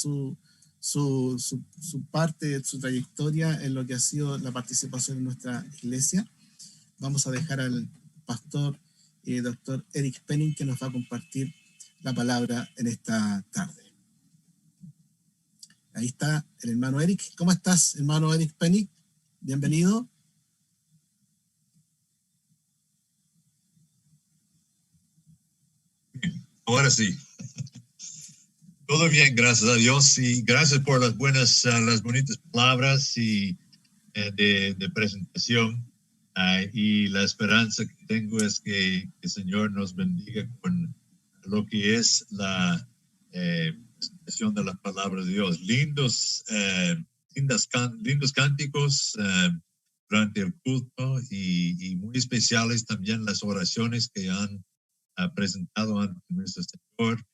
su parte, su trayectoria en lo que ha sido la participación en nuestra iglesia. Vamos a dejar al pastor doctor Eric Penning, que nos va a compartir la palabra en esta tarde. Ahí está el hermano Eric. ¿Cómo estás, hermano Eric Penning? Bienvenido. Ahora sí. Todo bien, gracias a Dios, y gracias por las bonitas palabras y de presentación. Y la esperanza que tengo es que el Señor nos bendiga con lo que es la presentación de la palabra de Dios. Lindos cánticos durante el culto y muy especiales también las oraciones que han presentado ante nuestro Señor.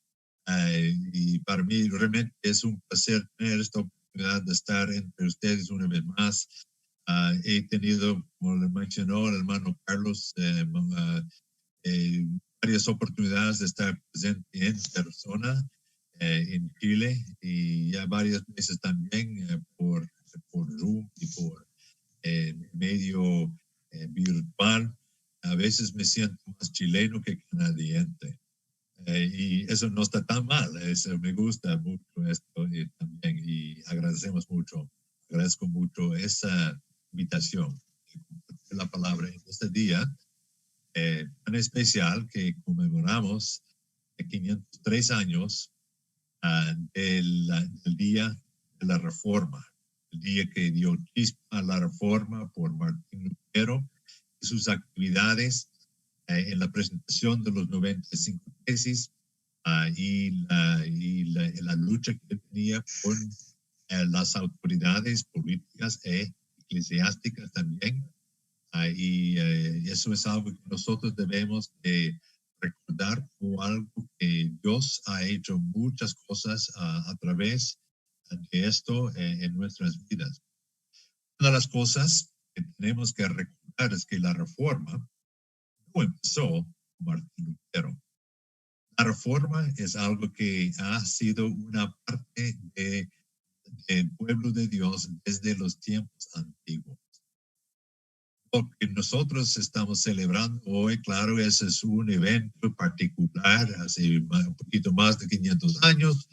Y para mí realmente es un placer tener esta oportunidad de estar entre ustedes una vez más. He tenido, como le mencionó el hermano Carlos, varias oportunidades de estar presente en persona en Chile, y ya varias veces también por Zoom y por medio virtual. A veces me siento más chileno que canadiense. Y eso no está tan mal, me gusta mucho esto también, y agradezco mucho esa invitación de compartir la palabra en este día tan especial que conmemoramos 503 años del día de la Reforma, el día que dio chispa a la Reforma por Martín Lutero y sus actividades en la presentación de los 95 tesis y la lucha que tenía con las autoridades políticas e eclesiásticas también. Y eso es algo que nosotros debemos de recordar como algo que Dios ha hecho muchas cosas a través de esto en nuestras vidas. Una de las cosas que tenemos que recordar es que la Reforma no empezó con Martín Lutero. La Reforma es algo que ha sido una parte del pueblo de Dios desde los tiempos antiguos. Lo que nosotros estamos celebrando hoy, claro, ese es un evento particular, hace un poquito más de 500 años,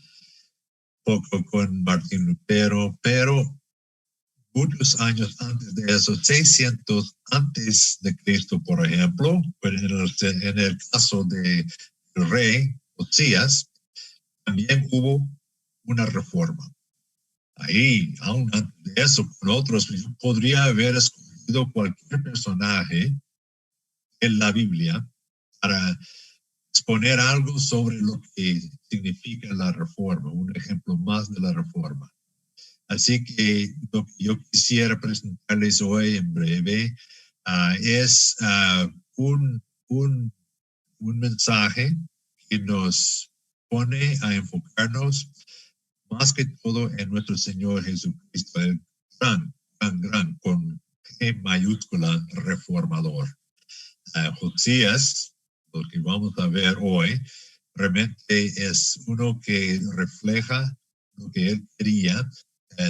poco con Martín Lutero, pero muchos años antes de eso, 600 antes de Cristo, por ejemplo, en el caso del rey Josías, también hubo una reforma. Ahí, aún antes de eso, con otros, podría haber escogido cualquier personaje en la Biblia para exponer algo sobre lo que significa la reforma, un ejemplo más de la reforma. Así que lo que yo quisiera presentarles hoy en breve es un mensaje que nos pone a enfocarnos más que todo en nuestro Señor Jesucristo, el gran, con G mayúscula, reformador. Josías, lo que vamos a ver hoy, realmente es uno que refleja lo que él quería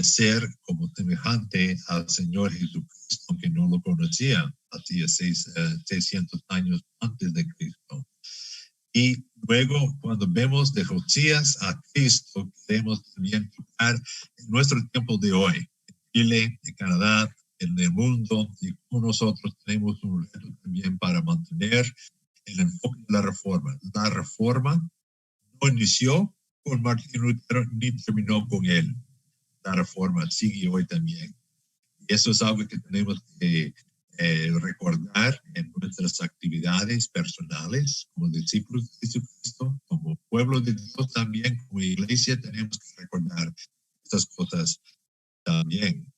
ser como semejante al Señor Jesucristo, aunque no lo conocía hacía 600 años antes de Cristo. Y luego, cuando vemos de Josías a Cristo, queremos también tocar en nuestro tiempo de hoy, en Chile, en Canadá, en el mundo, y como nosotros tenemos un reto también para mantener el enfoque de la reforma. La reforma no inició con Martín Lutero ni terminó con él. La reforma sigue hoy también. Y eso es algo que tenemos que recordar en nuestras actividades personales como discípulos de Jesucristo, como pueblo de Dios también, como iglesia, tenemos que recordar estas cosas también.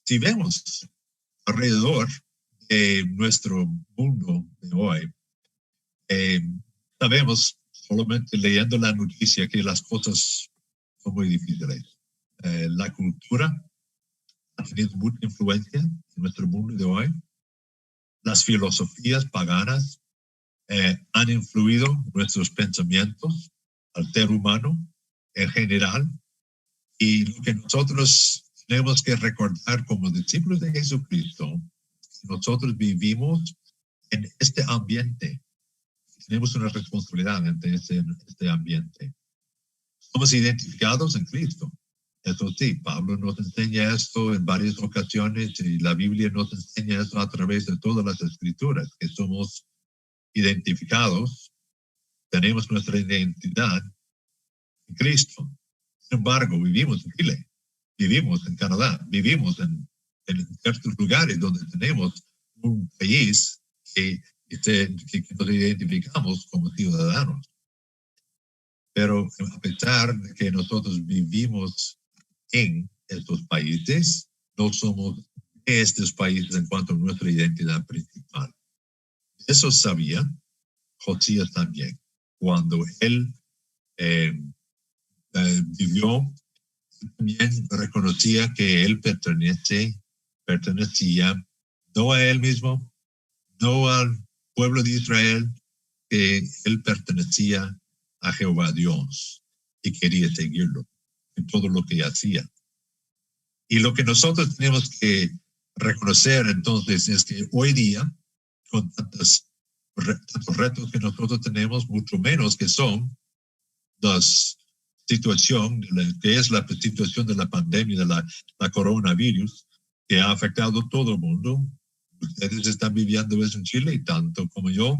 Si vemos alrededor de nuestro mundo de hoy, sabemos, solamente leyendo la noticia, que las cosas son muy difíciles. La cultura ha tenido mucha influencia en nuestro mundo de hoy. Las filosofías paganas han influido nuestros pensamientos al ser humano en general. Y lo que nosotros tenemos que recordar como discípulos de Jesucristo, nosotros vivimos en este ambiente. Tenemos una responsabilidad ante este ambiente. Somos identificados en Cristo. Eso sí, Pablo nos enseña esto en varias ocasiones y la Biblia nos enseña esto a través de todas las escrituras, que somos identificados, tenemos nuestra identidad en Cristo. Sin embargo, vivimos en Chile, vivimos en Canadá, vivimos en ciertos lugares donde tenemos un país que nos identificamos como ciudadanos. Pero a pesar de que nosotros vivimos en estos países, no somos de estos países en cuanto a nuestra identidad principal. Eso sabía Josías también. Cuando él vivió, también reconocía que él pertenecía no a él mismo, no al pueblo de Israel, que él pertenecía a Jehová Dios y quería seguirlo en todo lo que hacía. Y lo que nosotros tenemos que reconocer entonces es que hoy día, con tantos retos que nosotros tenemos, mucho menos que son la situación, que es la situación de la pandemia, de la coronavirus, que ha afectado a todo el mundo. Ustedes están viviendo eso en Chile y tanto como yo.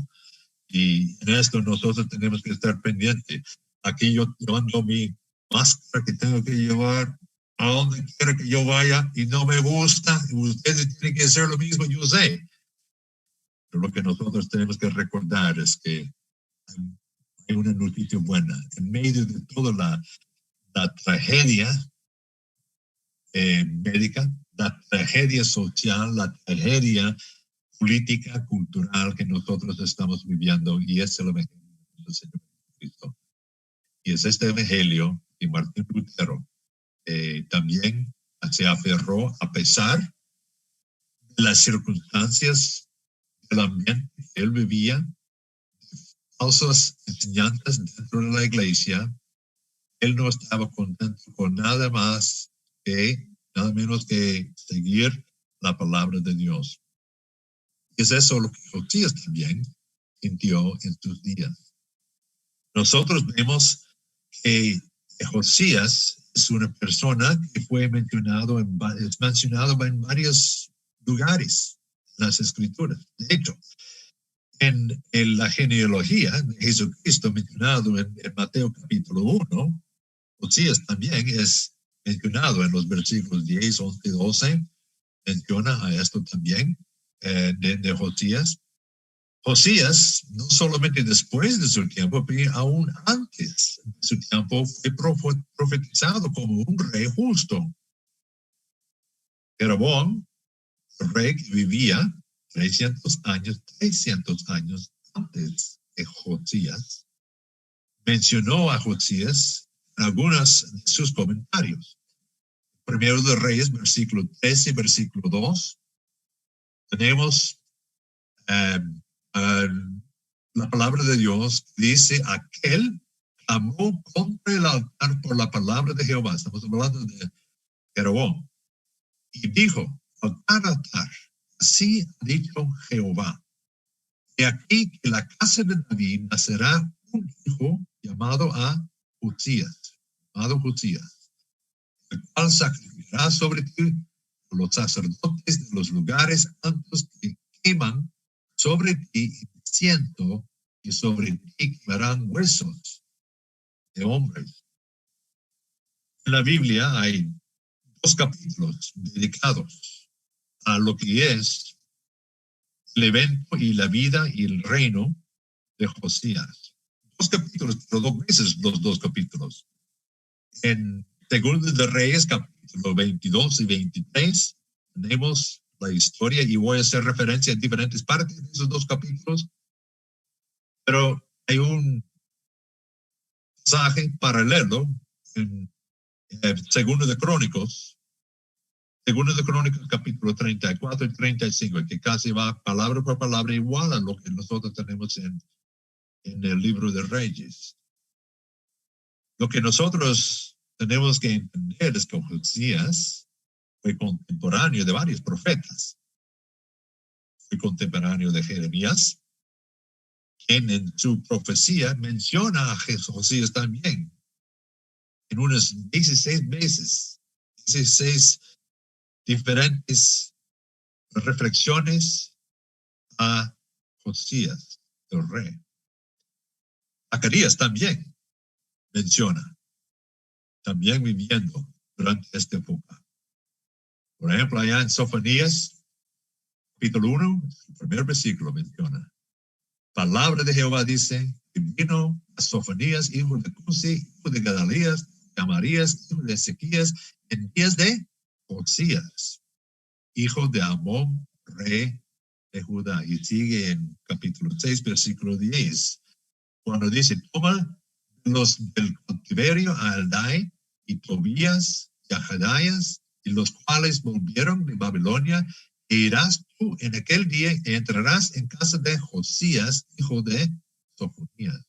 Y en esto nosotros tenemos que estar pendientes. Aquí yo ando mi máscara que tengo que llevar a donde quiera que yo vaya y no me gusta. Ustedes tienen que hacer lo mismo, yo sé. Pero lo que nosotros tenemos que recordar es que hay una noticia buena. En medio de toda la tragedia médica, la tragedia social, la tragedia política, cultural que nosotros estamos viviendo, y es el Evangelio del Señor Jesucristo. Y es este Evangelio que Martín Lutero también se aferró a pesar de las circunstancias del ambiente que él vivía, falsas enseñanzas dentro de la iglesia. Él no estaba contento con nada más que, nada menos que seguir la palabra de Dios. Y es eso lo que Josías también sintió en sus días. Nosotros vemos que Josías es una persona que fue mencionado en varios lugares en las escrituras. De hecho, en la genealogía de Jesucristo mencionado en Mateo capítulo 1, Josías también es mencionado en los versículos 10, 11 y 12. Menciona a esto también de Josías. Josías, no solamente después de su tiempo, pero aún antes de su tiempo, fue profetizado como un rey justo. Jeroboam, el rey que vivía 300 años antes de Josías, mencionó a Josías en algunos de sus comentarios. Primero de Reyes, versículo 13, versículo 2, tenemos la palabra de Dios que dice: aquel clamó contra el altar por la palabra de Jehová. Estamos hablando de Jeroboam. Y dijo: altar, así ha dicho Jehová. Y aquí que la casa de David nacerá un hijo llamado Josías, el cual sacrificará sobre ti los sacerdotes de los lugares santos que queman sobre ti incienso, y sobre ti quemarán huesos de hombres. En la Biblia hay 2 capítulos dedicados a lo que es el evento y la vida y el reino de Josías. 2 capítulos, pero 2 veces los 2 capítulos. En Segundo de Reyes, capítulo 22 y 23, tenemos la historia, y voy a hacer referencia a diferentes partes de esos 2 capítulos, pero hay un pasaje paralelo en Segundo de Crónicos capítulo 34 y 35, que casi va palabra por palabra igual a lo que nosotros tenemos en el libro de Reyes. Lo que nosotros tenemos que entender es que Josías fue contemporáneo de varios profetas. Fue contemporáneo de Jeremías, quien en su profecía menciona a Josías también. En unas 16 veces, 16 diferentes reflexiones a Josías, el rey. Zacarías también menciona, también viviendo durante esta época. Por ejemplo, allá en Sofonías, capítulo 1, el primer versículo menciona, palabra de Jehová dice, que vino a Sofonías, hijo de Cusi, hijo de Gedalías, de Amarías, hijo de Ezequías, en días de Josías, hijo de Amón, rey de Judá. Y sigue en capítulo 6, versículo 10, cuando dice, toma los del cautiverio a Aldai y Tobías y a Jadaías, y los cuales volvieron de Babilonia, e irás tú en aquel día y entrarás en casa de Josías, hijo de Sofonías.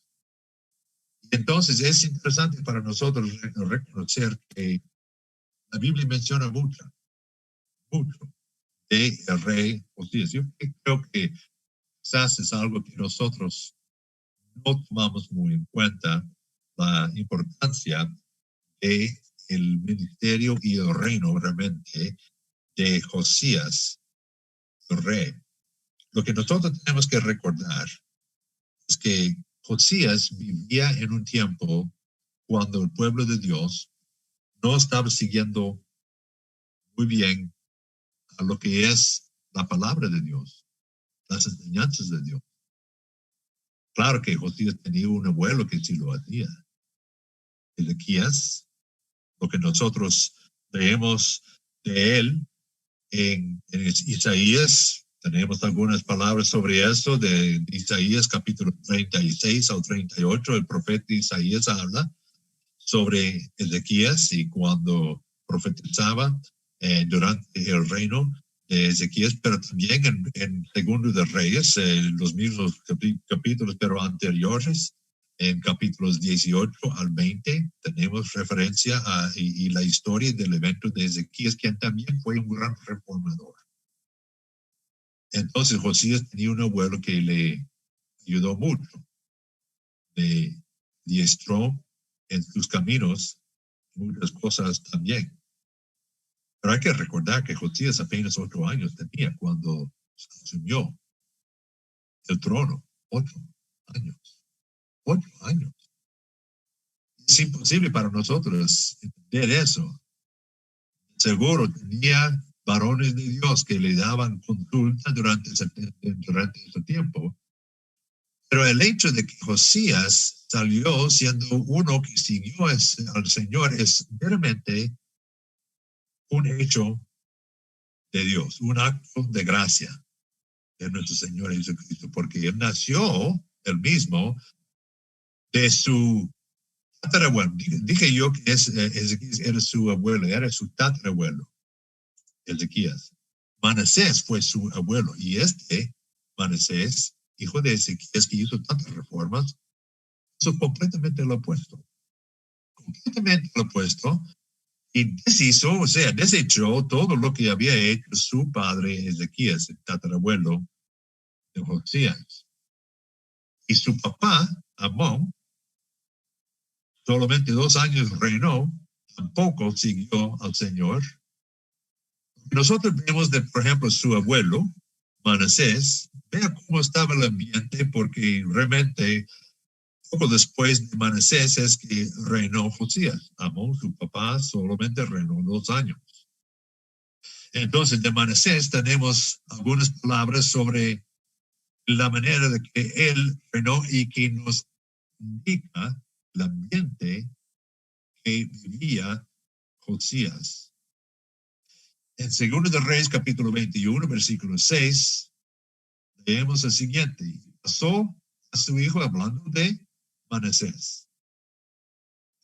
Y entonces es interesante para nosotros reconocer que la Biblia menciona mucho de el rey Josías. Yo creo que quizás es algo que nosotros no tomamos muy en cuenta, la importancia de el ministerio y el reino realmente de Josías, el rey. Lo que nosotros tenemos que recordar es que Josías vivía en un tiempo cuando el pueblo de Dios no estaba siguiendo muy bien a lo que es la palabra de Dios, las enseñanzas de Dios. Claro que Josías tenía un abuelo que sí lo hacía. Ezequías, lo que nosotros leemos de él en Isaías, tenemos algunas palabras sobre eso, de Isaías capítulo 36 al 38, el profeta Isaías habla sobre Ezequías y cuando profetizaba durante el reino de Ezequías, pero también en Segundo de Reyes, los mismos capítulos, pero anteriores, en capítulos 18 al 20, tenemos referencia y la historia del evento de Ezequías, quien también fue un gran reformador. Entonces Josías tenía un abuelo que le ayudó mucho, le diestró en sus caminos muchas cosas también. Pero hay que recordar que Josías apenas 8 años tenía cuando asumió el trono. 8 años. 8 años. Es imposible para nosotros entender eso. Seguro tenía varones de Dios que le daban consulta durante ese tiempo. Pero el hecho de que Josías salió siendo uno que siguió al Señor es meramente un hecho de Dios, un acto de gracia de nuestro Señor Jesucristo, porque él nació él mismo de su tatarabuelo. Dije yo que Ezequías era su abuelo, era su tatarabuelo, Ezequías. Manasés fue su abuelo, y Manasés, hijo de Ezequías, que hizo tantas reformas, hizo completamente lo opuesto. Completamente lo opuesto. Y deshizo, o sea, desechó todo lo que había hecho su padre Ezequías, el tatarabuelo de Josías. Y su papá, Amón, solamente 2 años reinó, tampoco siguió al Señor. Nosotros vemos, por ejemplo, su abuelo, Manasés, vea cómo estaba el ambiente, porque realmente poco después de Manasés es que reinó Josías. Amón, su papá, solamente reinó 2 años. Entonces, de Manasés tenemos algunas palabras sobre la manera de que él reinó y que nos indica el ambiente que vivía Josías. En 2 de Reyes, capítulo 21, versículo 6, leemos el siguiente. Pasó a su hijo, hablando de Manasés.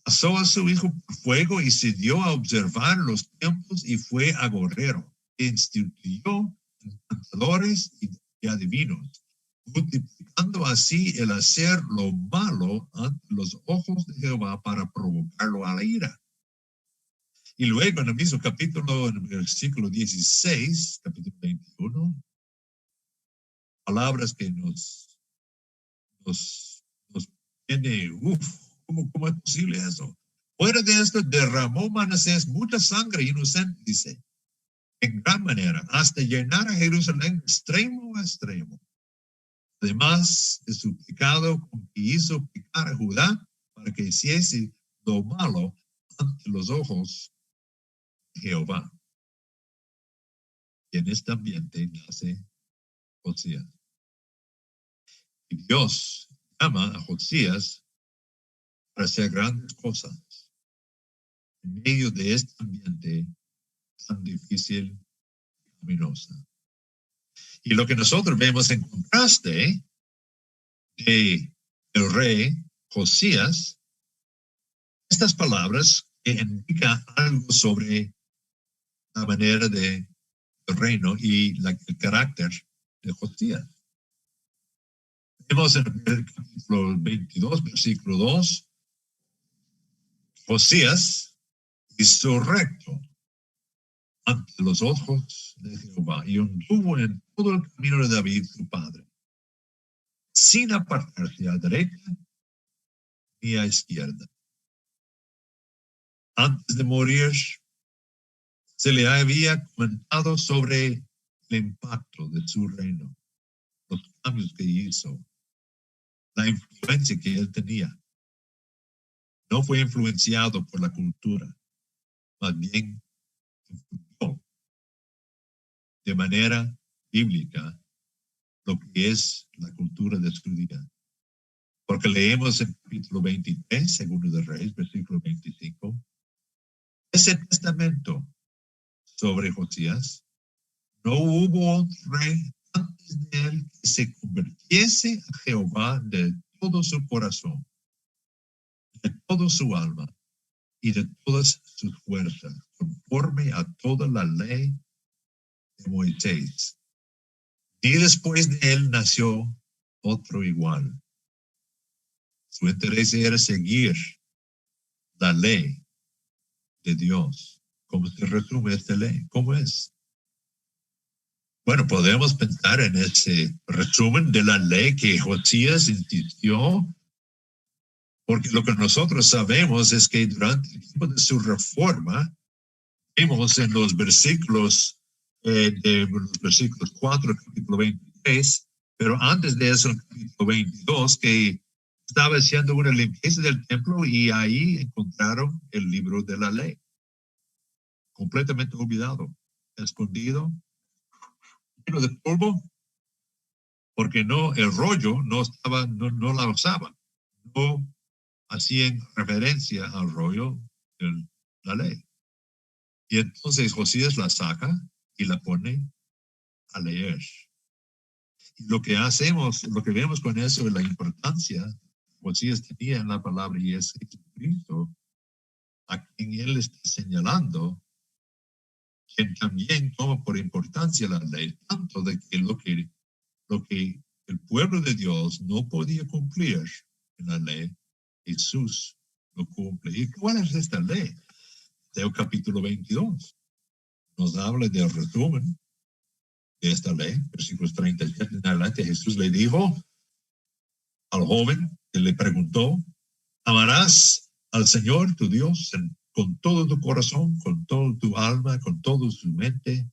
Pasó a su hijo por fuego y se dio a observar los tiempos y fue agorero. Instituyó encantadores y adivinos, multiplicando así el hacer lo malo ante los ojos de Jehová para provocarlo a la ira. Y luego en el mismo capítulo, en el versículo 16, capítulo 21, palabras que nos tiene, ¿cómo es posible eso? Fuera de esto, derramó Manasés mucha sangre inocente, dice, en gran manera, hasta llenar a Jerusalén de extremo a extremo. Además de su pecado con que hizo pecar a Judá para que hiciese lo malo ante los ojos de Jehová. Y en este ambiente nace Josías. Y Dios llama a Josías para hacer grandes cosas en medio de este ambiente tan difícil y caminosa. Y lo que nosotros vemos en contraste de el rey Josías, estas palabras que indican algo sobre la manera del reino y el carácter de Josías. Vemos en el capítulo 22, versículo 2, Josías hizo recto ante los ojos de Jehová y anduvo en todo el camino de David, su padre, sin apartarse a derecha ni a izquierda. Antes de morir, se le había comentado sobre el impacto de su reino, los cambios que hizo, la influencia que él tenía. No fue influenciado por la cultura, más bien influyó de manera bíblica lo que es la cultura de su día. Porque leemos en capítulo 23, segundo de Reyes, versículo 25, ese testamento sobre Josías, no hubo otro rey antes de él que se convirtiese a Jehová de todo su corazón, de todo su alma y de todas sus fuerzas, conforme a toda la ley de Moisés. Y después de él nació otro igual. Su interés era seguir la ley de Dios. ¿Cómo se resume esta ley? ¿Cómo es? Bueno, podemos pensar en ese resumen de la ley que Josías insistió, porque lo que nosotros sabemos es que durante el tiempo de su reforma, vemos en los versículos, de los versículos 4, capítulo 23, pero antes de eso, en capítulo 22, que estaba haciendo una limpieza del templo y ahí encontraron el libro de la ley, completamente olvidado, escondido, lleno de polvo, porque el rollo no la usaba, no hacían referencia al rollo de la ley. Y entonces Josías la saca y la pone a leer. Y lo que vemos con eso es la importancia que Josías tenía en la palabra y es Jesucristo, a quien él está señalando, quien también toma por importancia la ley, tanto de que lo que el pueblo de Dios no podía cumplir en la ley, Jesús lo cumple. ¿Y cuál es esta ley? Mateo capítulo 22 nos habla del resumen de esta ley, versículos 37 en adelante. Jesús le dijo al joven que le preguntó, amarás al Señor tu Dios con todo tu corazón, con todo tu alma, con toda tu mente.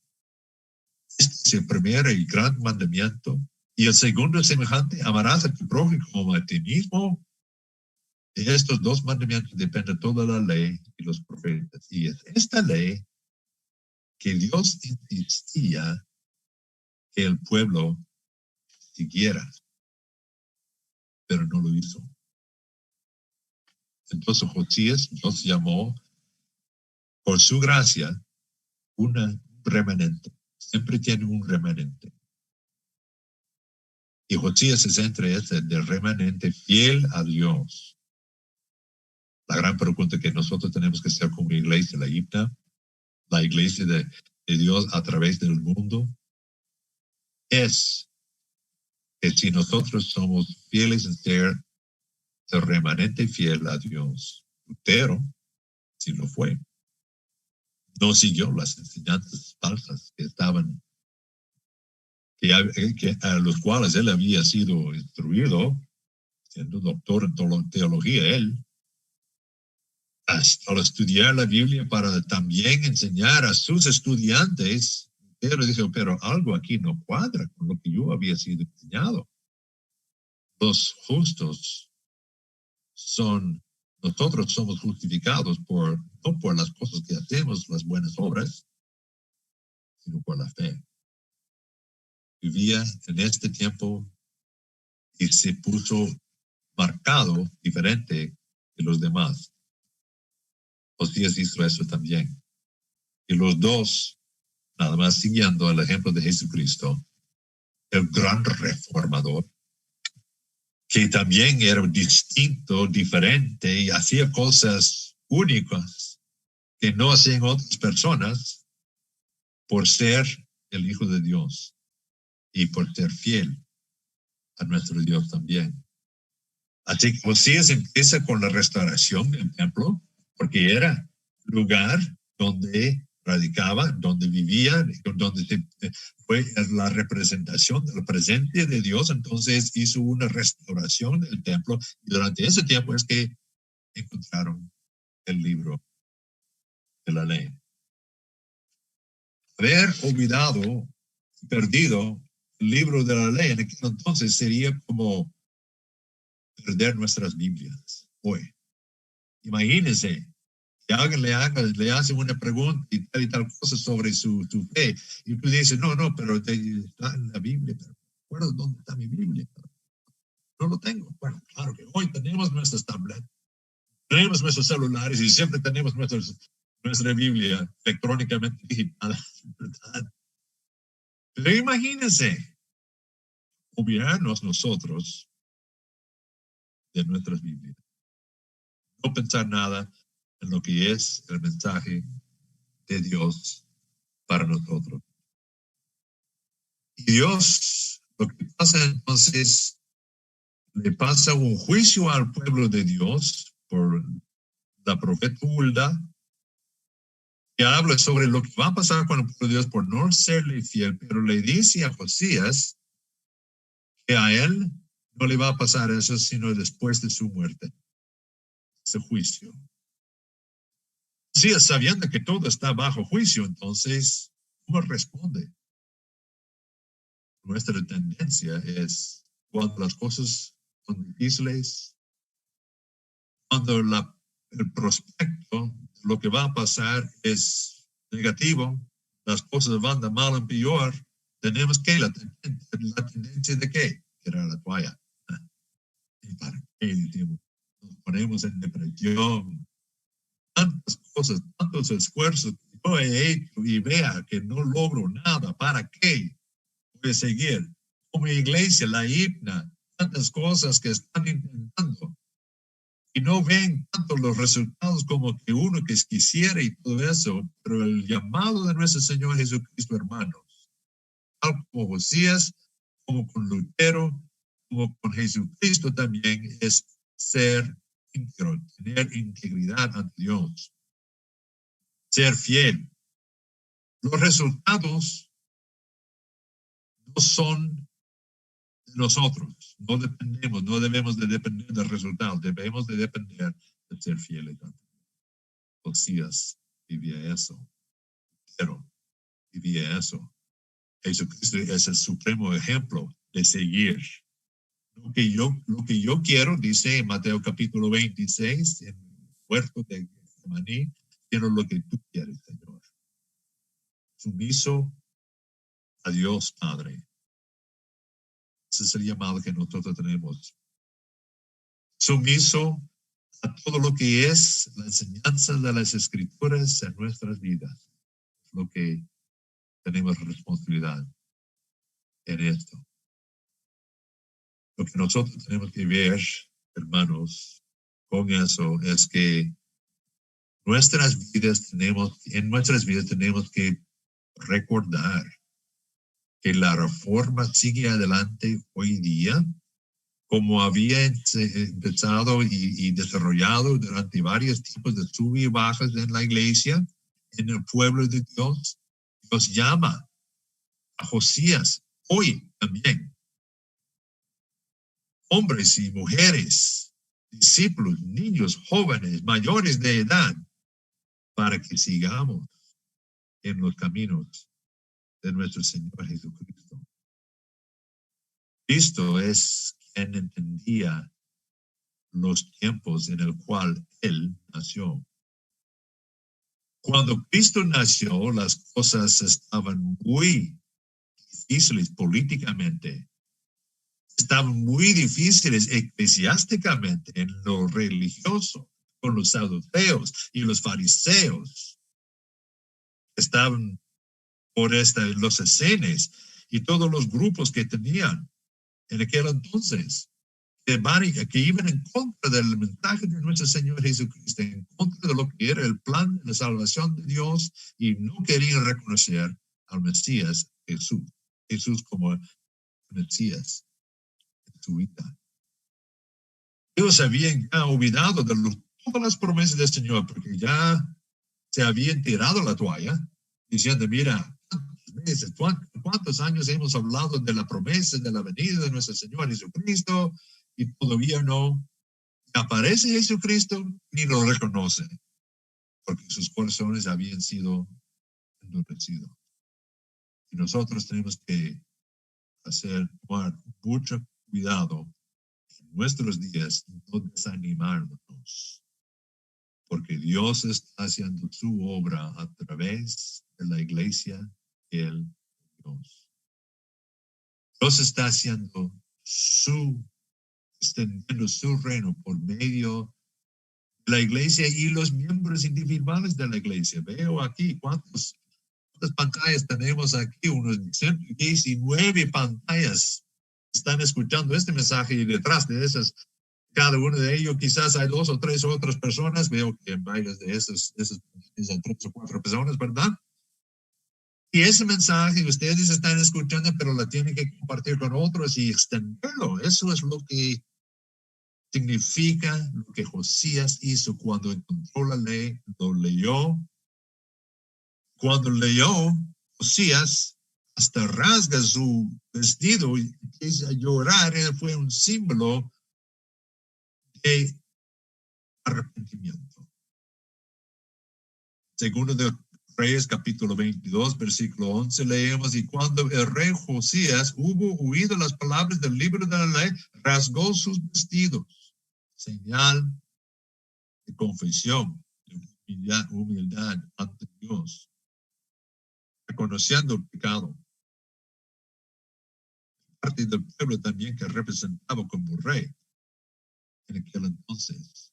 Este es el primer y gran mandamiento. Y el segundo es semejante, amarás a tu prójimo como a ti mismo. De estos dos mandamientos depende toda la ley y los profetas. Y es esta ley que Dios insistía que el pueblo siguiera, pero no lo hizo. Entonces Josías Dios llamó por su gracia un remanente. Siempre tiene un remanente. Y Josías es entre ese del remanente fiel a Dios. La gran pregunta que nosotros tenemos que hacer como iglesia, la iglesia de Dios a través del mundo, es que si nosotros somos fieles en ser el remanente fiel a Dios, Lutero sí lo fue. no siguió las enseñanzas falsas que estaban, a los cuales él había sido instruido, siendo doctor en teología él, al estudiar la Biblia para también enseñar a sus estudiantes. Pedro dijo, pero algo aquí no cuadra con lo que yo había sido enseñado. Los justos nosotros somos justificados no por las cosas que hacemos, las buenas obras, sino por la fe. Vivía en este tiempo y se puso marcado diferente de los demás. Josías hizo eso también. Y los dos, nada más siguiendo el ejemplo de Jesucristo, el gran reformador, que también era distinto, diferente y hacía cosas únicas que no hacían otras personas por ser el Hijo de Dios y por ser fiel a nuestro Dios también. Así que Josías empieza con la restauración del templo, porque era lugar donde radicaba, donde vivía, donde fue la representación del presente de Dios. Entonces hizo una restauración del templo y durante ese tiempo es que encontraron el libro de la ley. Haber olvidado, perdido el libro de la ley en aquel entonces sería como perder nuestras Biblias hoy. Imagínense que alguien le hace una pregunta y tal cosa sobre su fe, y tú dices, no, pero está en la Biblia, pero recuerdo dónde está mi Biblia, pero no lo tengo. Bueno, claro que hoy tenemos nuestras tablets, tenemos nuestros celulares y siempre tenemos nuestra Biblia electrónicamente digital, ¿verdad? Pero imagínense, olvidarnos nosotros de nuestras Biblias, no pensar nada en lo que es el mensaje de Dios para nosotros. Y Dios, lo que pasa entonces, le pasa un juicio al pueblo de Dios por la profeta Hulda, que habla sobre lo que va a pasar con el pueblo de Dios por no serle fiel, pero le dice a Josías que a él no le va a pasar eso sino después de su muerte, ese juicio. Josías, sabiendo que todo está bajo juicio, entonces, ¿cómo responde? Nuestra tendencia es, cuando las cosas son difíciles, cuando el prospecto, lo que va a pasar es negativo, las cosas van de mal en peor, tenemos que la tendencia de qué? Tirar la toalla. ¿Y para qué? Decimos, nos ponemos en depresión. Tantas cosas, tantos esfuerzos que yo he hecho y vea que no logro nada. ¿Para qué? Voy a seguir. Como iglesia, la himna, tantas cosas que están intentando y no ven tanto los resultados como que uno que quisiera y todo eso, pero el llamado de nuestro Señor Jesucristo, hermanos, tal como Josías, como con Lutero, como con Jesucristo también, es ser íntegro, tener integridad ante Dios, ser fiel. Los resultados no son de nosotros, no dependemos, no debemos de depender del resultado, debemos de depender de ser fieles. Josías vivía eso, pero vivía eso. Jesucristo es el supremo ejemplo de seguir. Lo que yo quiero, dice en Mateo capítulo 26, en el huerto de Getsemaní, quiero lo que tú quieres, Señor. Sumiso a Dios Padre. Ese es el llamado que nosotros tenemos. Sumiso a todo lo que es la enseñanza de las Escrituras en nuestras vidas. Lo que tenemos responsabilidad en esto. Lo que nosotros tenemos que ver, hermanos, con eso es que en nuestras vidas tenemos que recordar que la reforma sigue adelante hoy día, como había empezado y desarrollado durante varios tipos de sub y bajas en la iglesia. en el pueblo de Dios. Dios llama a Josías hoy también. Hombres y mujeres, discípulos, niños, jóvenes, mayores de edad, para que sigamos en los caminos de nuestro Señor Jesucristo. Cristo es quien entendía los tiempos en el cual Él nació. Cuando Cristo nació, las cosas estaban muy difíciles políticamente. Estaban muy difíciles eclesiásticamente en lo religioso, con los saduceos y los fariseos. Estaban por los escenes y todos los grupos que tenían en aquel entonces, que iban en contra del mensaje de nuestro Señor Jesucristo, en contra de lo que era el plan de la salvación de Dios, y no querían reconocer al Mesías Jesús como el Mesías de su vida. Ellos habían ya olvidado de todas las promesas del Señor, porque ya se habían tirado la toalla, diciendo, mira, ¿cuántos años hemos hablado de la promesa de la venida de nuestro Señor Jesucristo y todavía no aparece Jesucristo ni lo reconoce? Porque sus corazones habían sido endurecidos. Y nosotros tenemos que tomar mucho cuidado en nuestros días, no desanimarnos, porque Dios está haciendo su obra a través de la iglesia que Él Dios. Dios está haciendo extendiendo su reino por medio de la iglesia y los miembros individuales de la iglesia. Veo aquí cuántas pantallas tenemos aquí, unos 119 pantallas están escuchando este mensaje, y detrás de esas, cada uno de ellos quizás hay 2 o 3 otras personas. Veo que en varias de esas hay 3 o 4 personas, ¿verdad? Y ese mensaje ustedes están escuchando, pero la tienen que compartir con otros y extenderlo. Eso es lo que significa lo que Josías hizo cuando encontró la ley, lo leyó. Cuando leyó, Josías hasta rasga su vestido y empieza a llorar. Él fue un símbolo de arrepentimiento. Segundo de Reyes, capítulo 22, versículo 11, leemos, y cuando el rey Josías hubo oído las palabras del libro de la ley, rasgó sus vestidos, señal de confesión, de humildad ante Dios, reconociendo el pecado. Parte del pueblo también que representaba como rey en aquel entonces.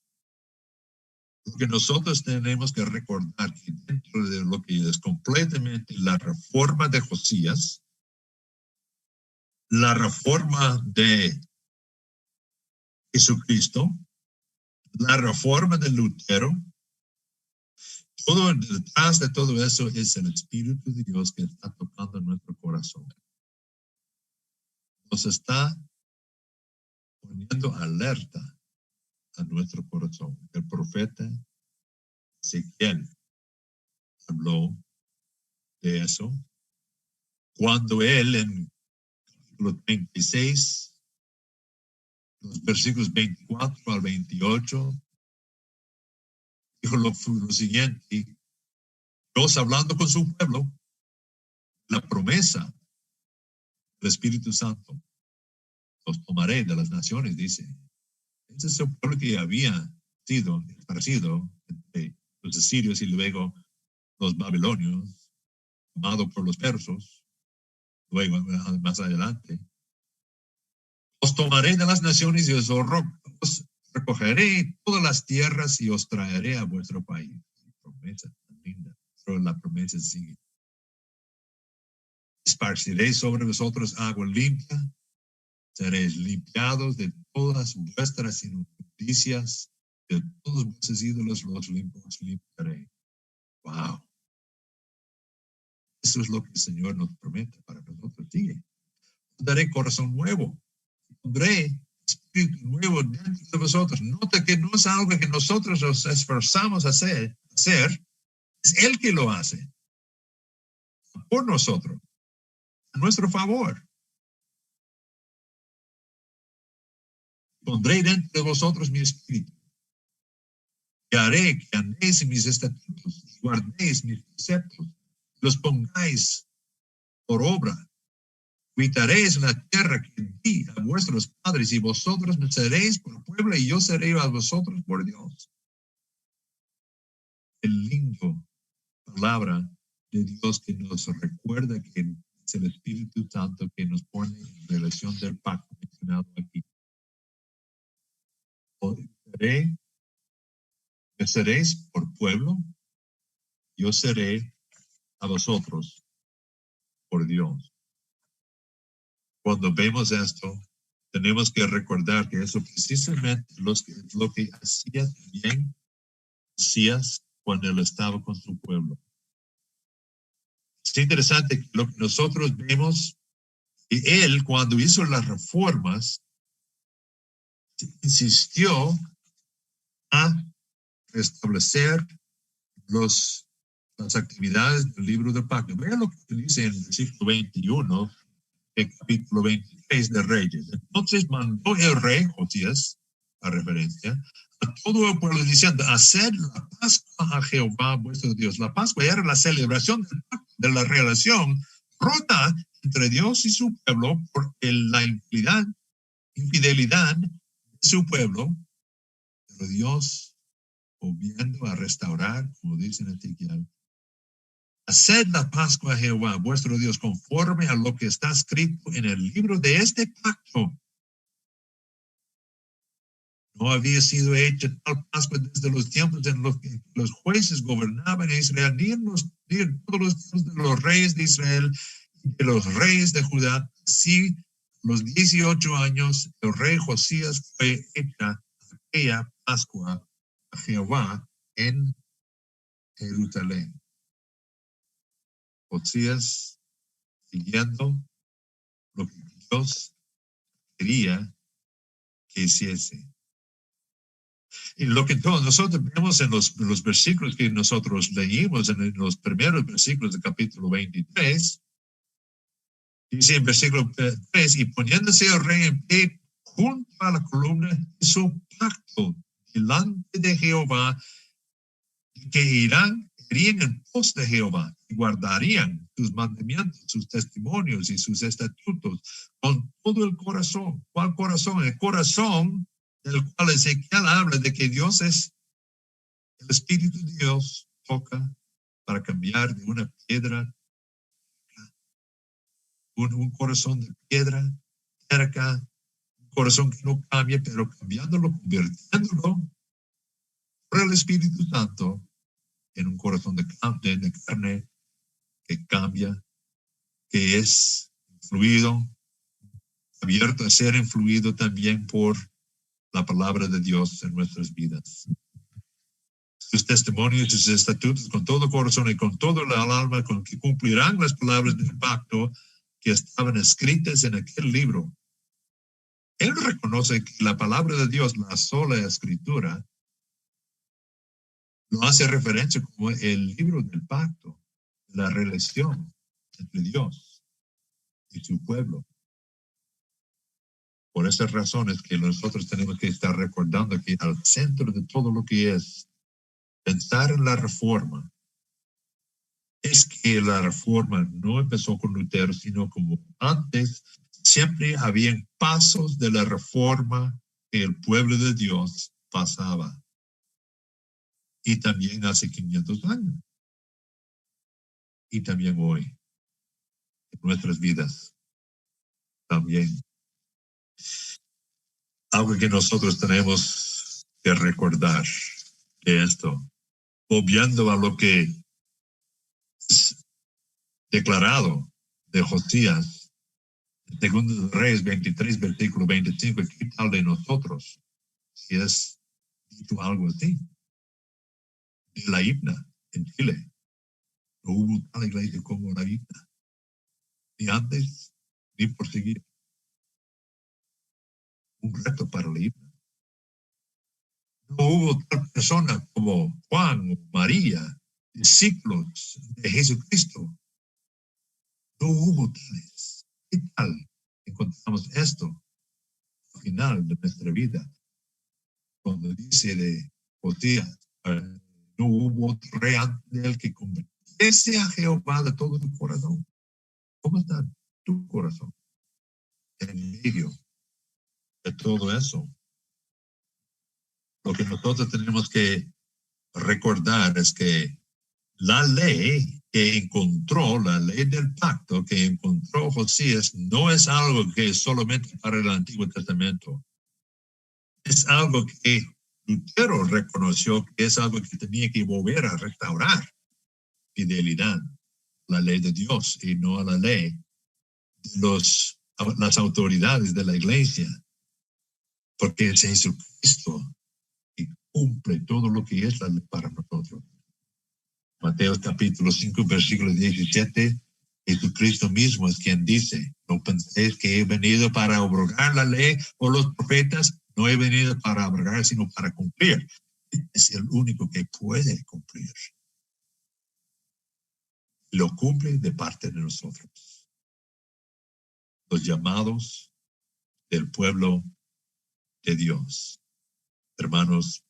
Porque nosotros tenemos que recordar que dentro de lo que es completamente la reforma de Josías, la reforma de Jesucristo, la reforma de Lutero, todo detrás de todo eso es el Espíritu de Dios que está tocando nuestro corazón. Nos está poniendo alerta a nuestro corazón. El profeta Ezequiel habló de eso cuando él en los 26, los versículos 24 al 28, dijo lo siguiente: Dios hablando con su pueblo, la promesa del Espíritu Santo, los tomaré de las naciones, dice. Ese es el pueblo que había sido esparcido entre los asirios y luego los babilonios, tomado por los persos, luego más adelante. Os tomaré de las naciones y os recogeré todas las tierras y os traeré a vuestro país. Promesa tan linda, pero la promesa sigue. Esparciré sobre vosotros agua limpia, seréis limpiados de todas vuestras injusticias, de todos vuestros ídolos los limpiaré. Wow. Eso es lo que el Señor nos promete para nosotros. Sigue. Daré corazón nuevo. Pondré espíritu nuevo dentro de vosotros. Nota que no es algo que nosotros nos esforzamos a hacer, Es Él que lo hace por nosotros, a nuestro favor. Pondré dentro de vosotros mi espíritu. Y haré que andéis en mis estatutos, y guardéis mis preceptos, los pongáis por obra. Habitaréis en la tierra que di a vuestros padres, y vosotros me seréis por pueblo, y yo seré a vosotros por Dios. El lindo palabra de Dios que nos recuerda que es el Espíritu Santo que nos pone en relación del pacto mencionado aquí. Me seréis por pueblo, yo seré a vosotros por Dios. Cuando vemos esto, tenemos que recordar que eso precisamente es lo que hacía también Josías cuando él estaba con su pueblo. Es interesante que lo que nosotros vemos, que él cuando hizo las reformas, insistió a restablecer las actividades del libro del pacto. Vean lo que dice en el versículo 21 del capítulo 23 de Reyes. Entonces mandó el rey Josías, a referencia, a todo el pueblo diciendo: haced la Pascua a Jehová vuestro Dios. La Pascua era la celebración de la relación rota entre Dios y su pueblo por la infidelidad de su pueblo, pero Dios volviendo a restaurar, como dice en Ezequiel. Haced la Pascua a Jehová vuestro Dios conforme a lo que está escrito en el libro de este pacto. No había sido hecha tal Pascua desde los tiempos en los que los jueces gobernaban en Israel, ni en todos los tiempos de los reyes de Israel y de los reyes de Judá. Así, los 18 años, el rey Josías fue hecha aquella Pascua a Jehová en Jerusalén. Josías siguiendo lo que Dios quería que hiciese. Y lo que todos nosotros vemos en los versículos que nosotros leímos, en los primeros versículos del capítulo 23, dice en versículo 3, y poniéndose el rey en pie junto a la columna, hizo pacto delante de Jehová, que irían en pos de Jehová y guardarían sus mandamientos, sus testimonios y sus estatutos con todo el corazón. ¿Cuál corazón? El corazón del cual Ezequiel habla de que Dios es el Espíritu de Dios, toca para cambiar de una piedra, un corazón de piedra, terca, un corazón que no cambia, pero cambiándolo, convirtiéndolo por el Espíritu Santo en un corazón de carne que cambia, que es influido, abierto a ser influido también por la palabra de Dios en nuestras vidas. Sus testimonios, sus estatutos, con todo corazón y con todo el alma, con que cumplirán las palabras del pacto que estaban escritas en aquel libro. Él reconoce que la palabra de Dios, la sola escritura, lo hace referencia como el libro del pacto, la relación entre Dios y su pueblo. Por esas razones que nosotros tenemos que estar recordando que al centro de todo lo que es pensar en la reforma, es que la reforma no empezó con Lutero, sino como antes, siempre habían pasos de la reforma que el pueblo de Dios pasaba. Y también hace 500 años. Y también hoy, en nuestras vidas, también. Algo que nosotros tenemos que recordar de esto, obviando a lo que es declarado de Josías, segundo de Reyes 23, versículo 25, ¿qué tal de nosotros? Si es dicho algo así. De la IPNA en Chile, no hubo tal iglesia como la IPNA, ni antes, ni por seguir. Un reto para la IPNA. No hubo tal persona como Juan o María discípulos de Jesucristo no hubo tales. ¿Qué tal encontramos esto al final de nuestra vida? Cuando dice de Oseas, no hubo otro rey antes de él que convirtiese a Jehová de todo tu corazón. ¿Cómo está tu corazón en medio de todo eso? Lo que nosotros tenemos que recordar es que la ley que encontró, la ley del pacto que encontró Josías, no es algo que es solamente para el Antiguo Testamento. Es algo que Lutero reconoció que es algo que tenía que volver a restaurar fidelidad, la ley de Dios y no a la ley de las autoridades de la iglesia, porque es Jesucristo que cumple todo lo que es la ley para nosotros. Mateo capítulo 5, versículo 17, Jesucristo mismo es quien dice, no penséis que he venido para abrogar la ley o los profetas, no he venido para abrogar, sino para cumplir. Es el único que puede cumplir. Lo cumple de parte de nosotros. Los llamados del pueblo de Dios. Hermanos,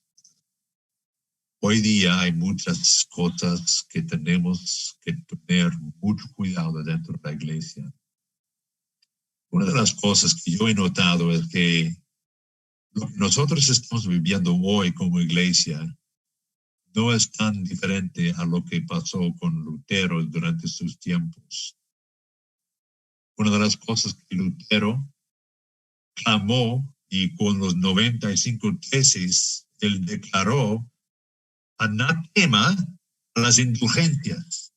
hoy día hay muchas cosas que tenemos que tener mucho cuidado dentro de la iglesia. Una de las cosas que yo he notado es que lo que nosotros estamos viviendo hoy como iglesia no es tan diferente a lo que pasó con Lutero durante sus tiempos. Una de las cosas que Lutero clamó y con los 95 tesis, él declaró anatema a las indulgencias,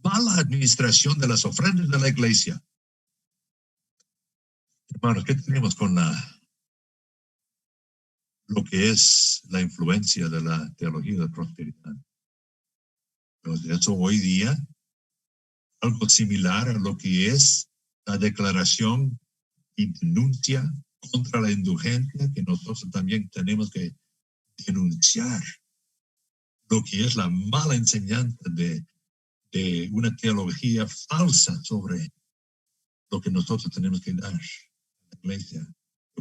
mala administración de las ofrendas de la iglesia. Hermanos, ¿qué tenemos con lo que es la influencia de la teología de prosperidad? Pues eso hoy día, algo similar a lo que es la declaración y denuncia contra la indulgencia, que nosotros también tenemos que denunciar lo que es la mala enseñanza de una teología falsa sobre lo que nosotros tenemos que dar a la iglesia.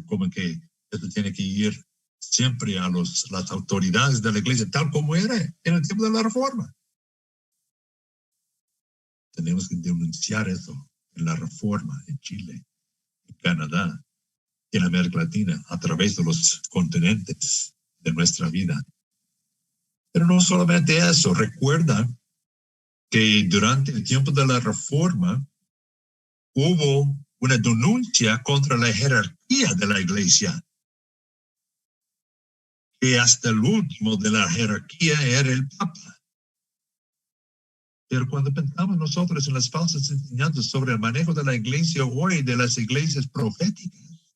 Como que esto tiene que ir siempre a las autoridades de la iglesia, tal como era en el tiempo de la Reforma. Tenemos que denunciar eso en la Reforma, en Chile, en Canadá, en América Latina, a través de los continentes de nuestra vida. Pero no solamente eso, recuerda que durante el tiempo de la Reforma hubo una denuncia contra la jerarquía de la iglesia, que hasta el último de la jerarquía era el Papa. Pero cuando pensamos nosotros en las falsas enseñanzas sobre el manejo de la iglesia hoy, de las iglesias proféticas,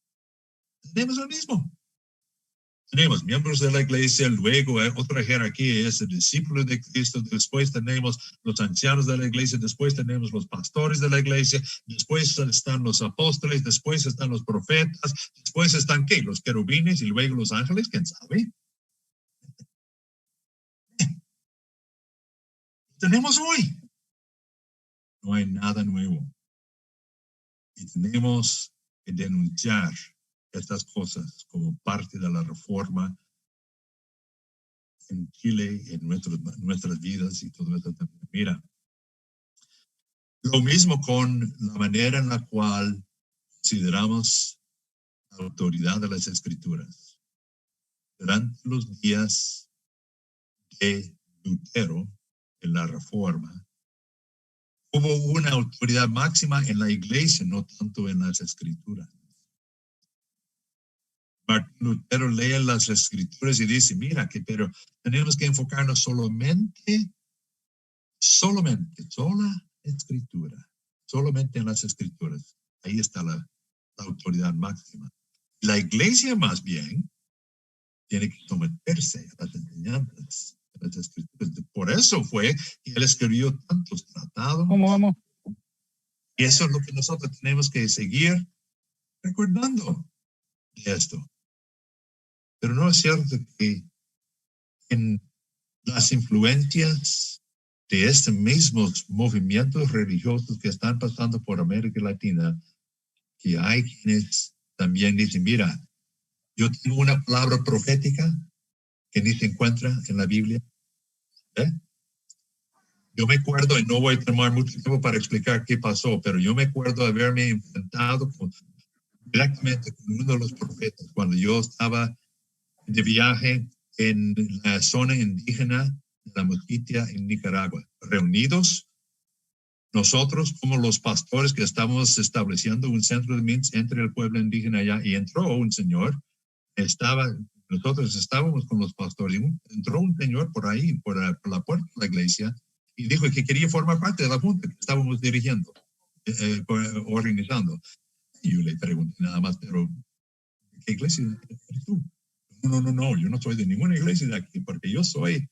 tenemos lo mismo. Tenemos miembros de la iglesia, luego otra jerarquía es el discípulo de Cristo, después tenemos los ancianos de la iglesia, después tenemos los pastores de la iglesia, después están los apóstoles, después están los profetas, después están ¿qué? Los querubines y luego los ángeles, ¿quién sabe? Tenemos hoy. No hay nada nuevo. Y tenemos que denunciar estas cosas como parte de la reforma en Chile, en nuestras vidas y todo eso también. Mira, lo mismo con la manera en la cual consideramos la autoridad de las escrituras. Durante los días de Lutero, en la reforma, hubo una autoridad máxima en la iglesia, no tanto en las escrituras. Martín Lutero lee las escrituras y dice, mira, pero tenemos que enfocarnos solamente, sola escritura, solamente en las escrituras. Ahí está la autoridad máxima. La iglesia más bien tiene que someterse a las enseñanzas de las escrituras. Por eso fue que él escribió tantos tratados. ¿Cómo vamos? Y eso es lo que nosotros tenemos que seguir recordando de esto. Pero no es cierto que en las influencias de estos mismos movimientos religiosos que están pasando por América Latina, que hay quienes también dicen, mira, yo tengo una palabra profética que ni se encuentra en la Biblia. Yo me acuerdo, y no voy a tomar mucho tiempo para explicar qué pasó, pero yo me acuerdo de haberme enfrentado directamente con uno de los profetas cuando yo estaba de viaje en la zona indígena de la Mosquitia en Nicaragua. Reunidos, nosotros como los pastores que estábamos estableciendo un centro de MINS entre el pueblo indígena allá, y entró un señor, nosotros estábamos con los pastores, y entró un señor por ahí, por la puerta de la iglesia, y dijo que quería formar parte de la junta que estábamos dirigiendo, organizando. Y yo le pregunté nada más, pero ¿qué iglesia eres tú? No, yo no soy de ninguna iglesia de aquí, porque yo soy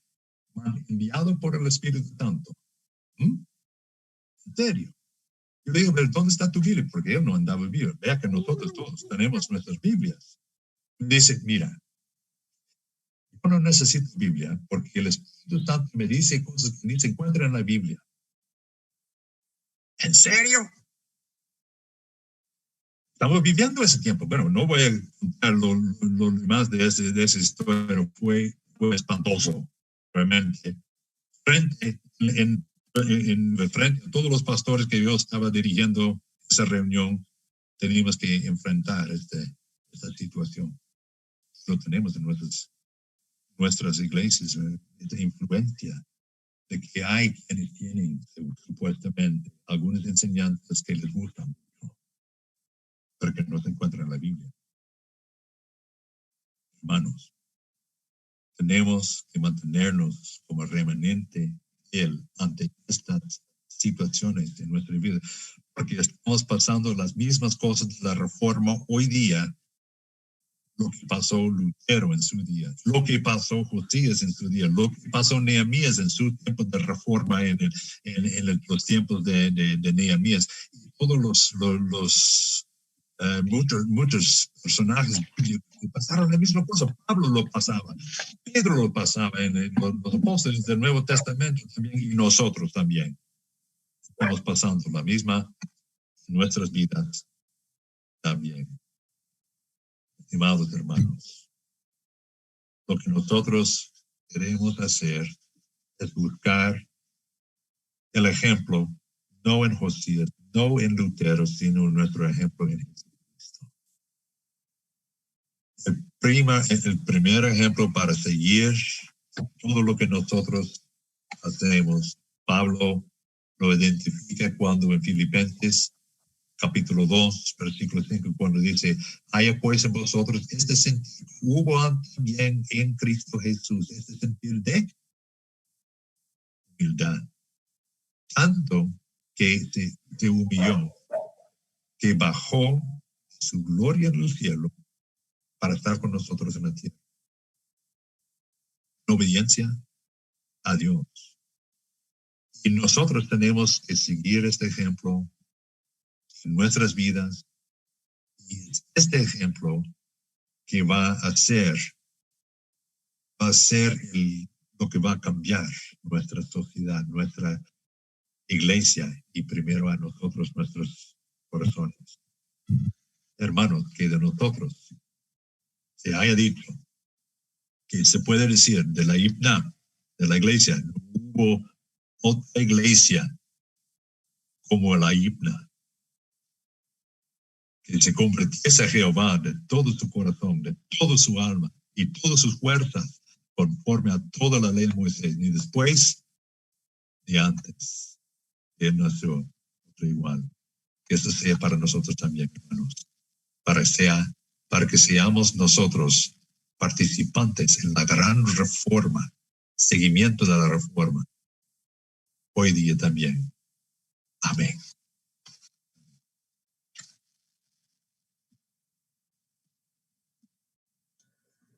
enviado por el Espíritu Santo. ¿En serio? Yo le digo, pero ¿dónde está tu Biblia? Porque él no andaba en Biblia. Vea que nosotros todos tenemos nuestras Biblias. Dice, mira, yo no necesito Biblia porque el Espíritu Santo me dice cosas que ni se encuentran en la Biblia. ¿En serio? Estamos viviendo ese tiempo. Bueno, no voy a contar lo demás de esa historia, pero fue espantoso, realmente. Frente a todos los pastores que yo estaba dirigiendo esa reunión, teníamos que enfrentar esta situación. Lo tenemos en nuestras iglesias, esta influencia de que hay quienes tienen supuestamente algunas enseñanzas que les gustan mucho, pero que no se encuentran en la Biblia. Hermanos, tenemos que mantenernos como remanente ante estas situaciones de nuestra vida, porque estamos pasando las mismas cosas de la Reforma hoy día, lo que pasó Lutero en su día, lo que pasó Josías en su día, lo que pasó Nehemías en su tiempo de Reforma, en los tiempos de Nehemías. Y todos muchos personajes pasaron la misma cosa. Pablo lo pasaba, Pedro lo pasaba, los apóstoles del Nuevo Testamento también, y nosotros también. Estamos pasando la misma en nuestras vidas también. Estimados hermanos, lo que nosotros queremos hacer es buscar el ejemplo, no en Josías, no en Lutero, sino nuestro ejemplo en Jesucristo. El primer ejemplo para seguir todo lo que nosotros hacemos, Pablo lo identifica cuando en Filipenses capítulo 2, versículo 5, cuando dice, haya pues en vosotros este sentir, hubo también en Cristo Jesús, este sentir de humildad, tanto que se humilló, que bajó su gloria del cielo para estar con nosotros en la tierra. En obediencia a Dios. Y nosotros tenemos que seguir este ejemplo en nuestras vidas, y este ejemplo que va a ser lo que va a cambiar nuestra sociedad, nuestra iglesia, y primero a nosotros, nuestros corazones. Hermanos, que de nosotros se haya dicho que se puede decir de la IPNA, de la iglesia, no hubo otra iglesia como la IPNA, que se convirtiese a Jehová de todo su corazón, de toda su alma y todas sus fuerzas, conforme a toda la ley de Moisés, ni después ni antes. Él nació otro igual. Que eso sea para nosotros también, hermanos, para que seamos nosotros participantes en la gran reforma, seguimiento de la reforma, hoy día también. Amén.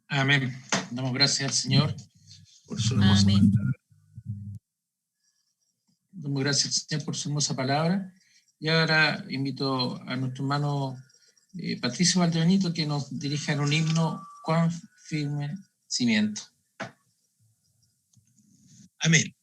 Amén. Damos gracias al Señor por su hermosa palabra. Damos gracias al Señor por su hermosa palabra. Y ahora invito a nuestro hermano Patricio Valdebenito que nos dirija en un himno, Cuán firme cimiento. Amén.